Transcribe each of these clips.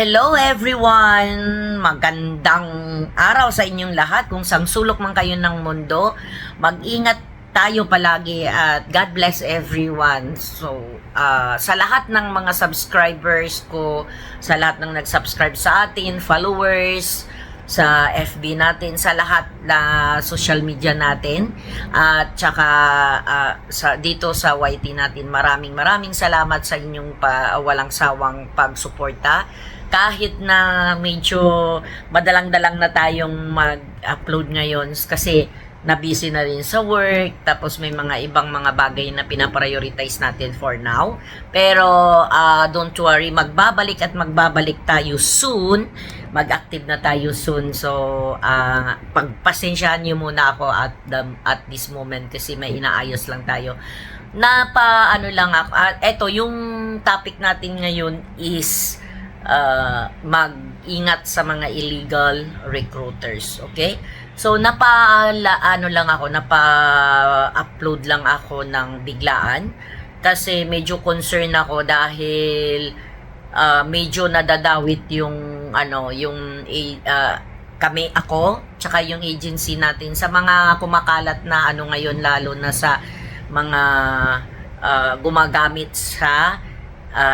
Hello everyone! Magandang araw sa inyong lahat. Kung sang sulok man kayo ng mundo, mag-ingat tayo palagi at God bless everyone. So, sa lahat ng mga subscribers ko, sa lahat ng nag-subscribe sa atin, followers, sa FB natin, sa lahat na social media natin, at saka dito sa YT natin, maraming salamat sa inyong walang sawang pagsuporta. Kahit na medyo madalang-dalang na tayong mag-upload ngayon kasi na-busy na rin sa work, tapos may mga ibang mga bagay na pinaprioritize natin for now. Pero don't worry, magbabalik tayo soon. Mag-active na tayo soon. So, pagpasensyahan niyo muna ako at this moment kasi may inaayos lang tayo. Eto, yung topic natin ngayon is mag-ingat sa mga illegal recruiters, okay? So napa-upload lang ako ng biglaan kasi medyo concern ako dahil medyo nadadawit yung ako tsaka yung agency natin sa mga kumakalat na ngayon, lalo na sa mga gumagamit sa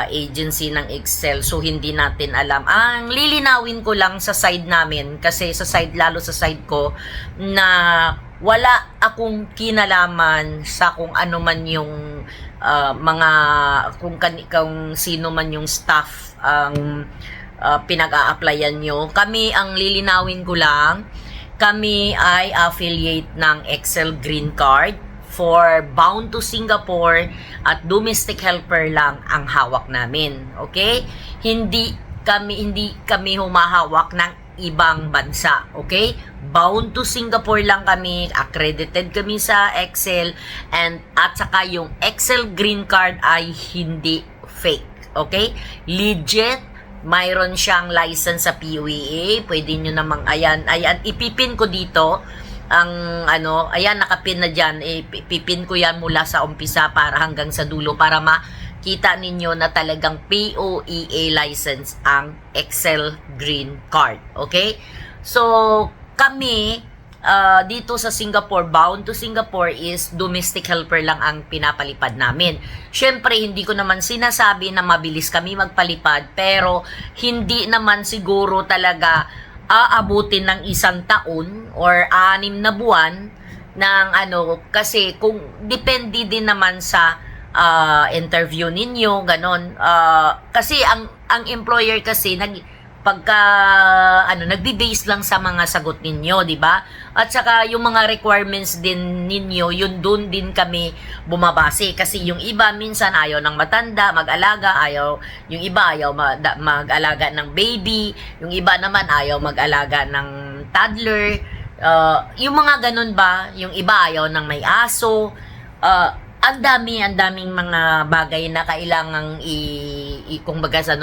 agency ng Excel. So hindi natin alam. Ang lilinawin ko lang sa side namin, kasi lalo sa side ko, na wala akong kinalaman sa kung ano man yung kung sino man yung staff ang pinag-a-applyan nyo. Kami, ang lilinawin ko lang, kami ay affiliate ng Excel Green Card for bound to Singapore at domestic helper lang ang hawak namin. Okay? Hindi kami humahawak ng ibang bansa. Okay? Bound to Singapore lang kami, accredited kami sa Excel, at saka yung Excel Green Card ay hindi fake. Okay? Legit. Mayroon siyang license sa PUEA. Pwede nyo namang, ayan, ipipin ko dito ayan, nakapin na dyan, pipin ko yan mula sa umpisa para hanggang sa dulo para makita ninyo na talagang POEA license ang Excel Green Card. Okay? So, kami, dito sa Singapore, bound to Singapore is domestic helper lang ang pinapalipad namin. Syempre, hindi ko naman sinasabi na mabilis kami magpalipad, pero hindi naman siguro talaga aabutin ng 1 taon or 6 na buwan ng kasi kung depende din naman sa interview ninyo, ganon. Kasi ang employer kasi nagbe-base lang sa mga sagot ninyo, di ba? At saka yung mga requirements din ninyo, yun doon din kami bumabase. Kasi yung iba minsan ayaw ng matanda, mag-alaga, yung iba ayaw mag-alaga ng baby, yung iba naman ayaw mag-alaga ng toddler, yung mga ganun ba, yung iba ayaw ng may aso, ang daming mga bagay na kailangang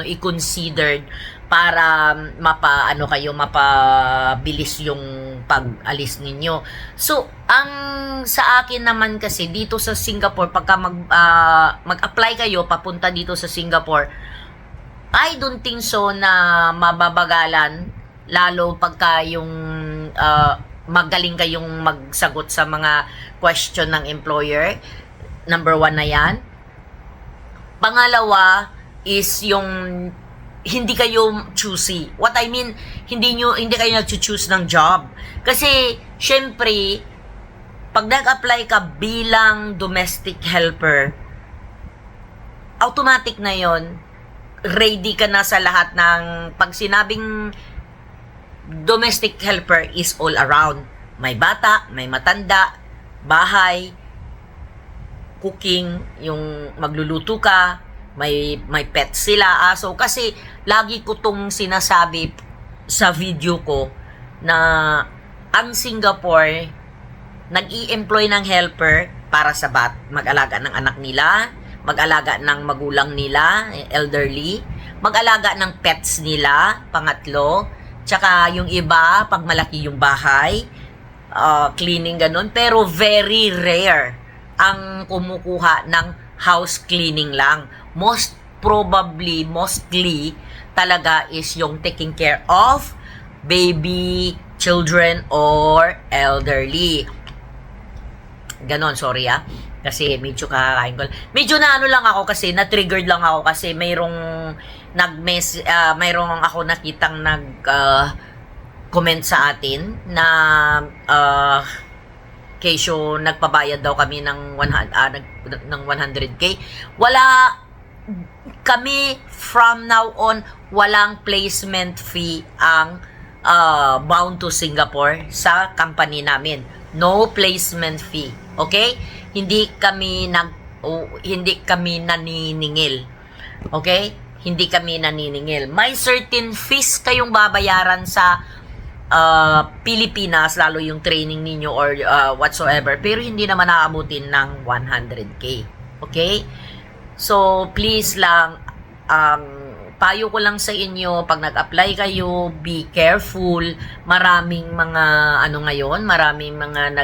i-consider para mapabilis yung pag-alis ninyo. So, ang sa akin naman kasi dito sa Singapore, pagka mag-apply kayo papunta dito sa Singapore, I don't think so na mababagalan, lalo pagka yung magaling kayong magsagot sa mga question ng employer. Number 1 na yan. Pangalawa is yung hindi kayo choosy. What I mean, hindi kayo nag-choose ng job. Kasi, syempre, pag nag-apply ka bilang domestic helper, automatic na yon, ready ka na sa lahat ng, pag sinabing domestic helper is all around. May bata, may matanda, bahay, cooking, yung magluluto ka, may pets sila, aso. Kasi lagi ko tong sinasabi sa video ko na ang Singapore nag-i-employ ng helper para sa mag-alaga ng anak nila, mag-alaga ng magulang nila, elderly, mag-alaga ng pets nila, pangatlo, tsaka yung iba, pag malaki yung bahay, cleaning, ganun. Pero very rare ang kumukuha ng house cleaning lang. Mostly, talaga is yung taking care of baby, children, or elderly. Ganon, sorry kasi medyo kakain ko. Medyo na ano lang ako kasi na-triggered lang ako kasi mayroong mayroong ako nakitang comment sa atin na kesyo nagpabayad daw kami ng 100k. Wala kami from now on, walang placement fee ang Bound to Singapore sa company namin. No placement fee. Okay? Hindi kami naniningil. Okay? Hindi kami naniningil. May certain fees kayong babayaran sa Pilipinas, lalo yung training ninyo or whatsoever, pero hindi naman naabutin ng 100k. Okay? So, please lang, payo ko lang sa inyo, pag nag-apply kayo, be careful. Maraming mga maraming mga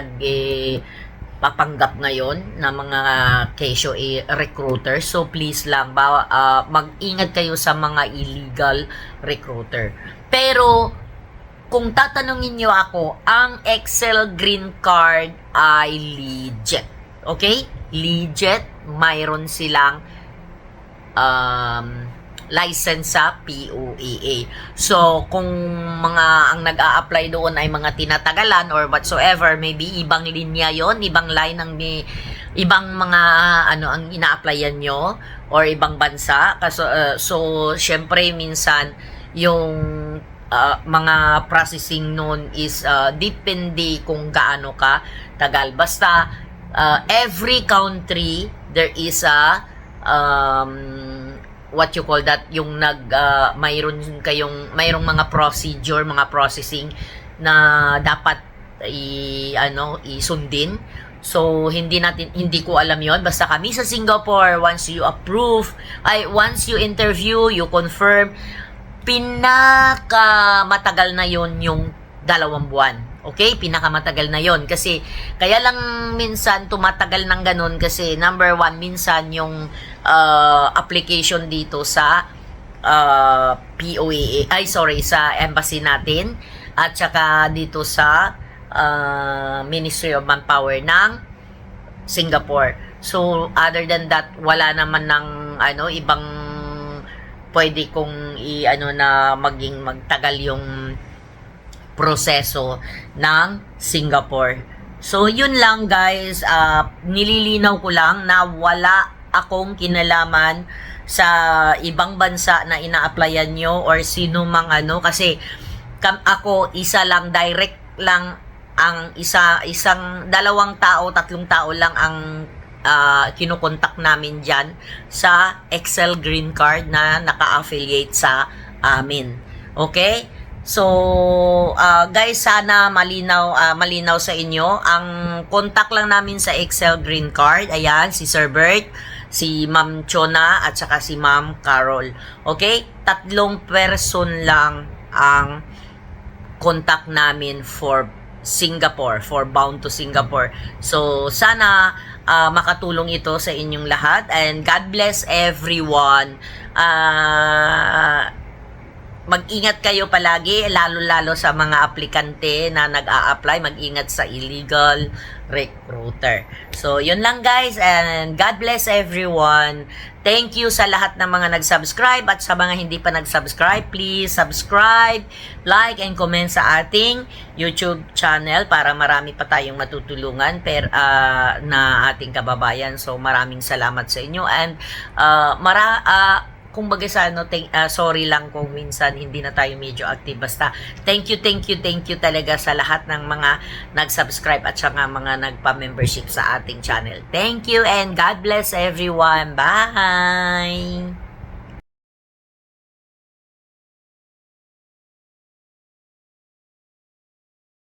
papanggap ngayon na mga kesyo recruiter. So please lang, mag-ingat kayo sa mga illegal recruiter. Pero kung tatanungin niyo ako, ang Excel Green Card ay legit. Okay? Legit. Mayroon silang license sa POEA. So, kung ang nag-a-apply doon ay mga tinatagalan or whatsoever, maybe ibang linya yon, ibang line ng ibang mga ang ina-applyan nyo or ibang bansa. So, syempre, minsan, yung mga processing noon is depende kung gaano ka tagal. Basta, every country, there is a what you call that, yung mayroong mga procedure, mga processing na dapat isundin. So hindi ko alam yon. Basta kami sa Singapore, once you interview, you confirm, pinakamatagal na yon yung 2 buwan. Okay? Pinakamatagal na yon. Kasi, kaya lang minsan tumatagal ng ganun kasi number 1, minsan yung application dito sa POEA, sa embassy natin at saka dito sa Ministry of Manpower ng Singapore. So, other than that, wala naman ng ibang pwede kong na magtagal yung proseso ng Singapore. So, yun lang guys. Nililinaw ko lang na wala akong kinalaman sa ibang bansa na ina-applyan nyo or sino mang kasi ako, isa lang, direct lang ang isang 2 tao, 3 tao lang ang kinukontak namin dyan sa Excel Green Card na naka-affiliate sa amin. Okay? So, guys, sana malinaw sa inyo. Ang contact lang namin sa Excel Green Card, ayan, si Sir Bert, si Ma'am Chona, at saka si Ma'am Carol. Okay? 3 person lang ang contact namin for Singapore, for Bound to Singapore. So, sana makatulong ito sa inyong lahat. And God bless everyone. Mag-ingat kayo palagi, lalo-lalo sa mga aplikante na nag-a-apply. Mag-ingat sa illegal recruiter. So, yun lang guys, and God bless everyone. Thank you sa lahat ng mga nag-subscribe, at sa mga hindi pa nag-subscribe, please subscribe, like, and comment sa ating YouTube channel para marami pa tayong matutulungan na ating kababayan. So, maraming salamat sa inyo, and kumbaga sorry lang kung minsan hindi na tayo medyo active. Basta, thank you talaga sa lahat ng mga nag-subscribe at saka mga nagpa-membership sa ating channel. Thank you and God bless everyone. Bye!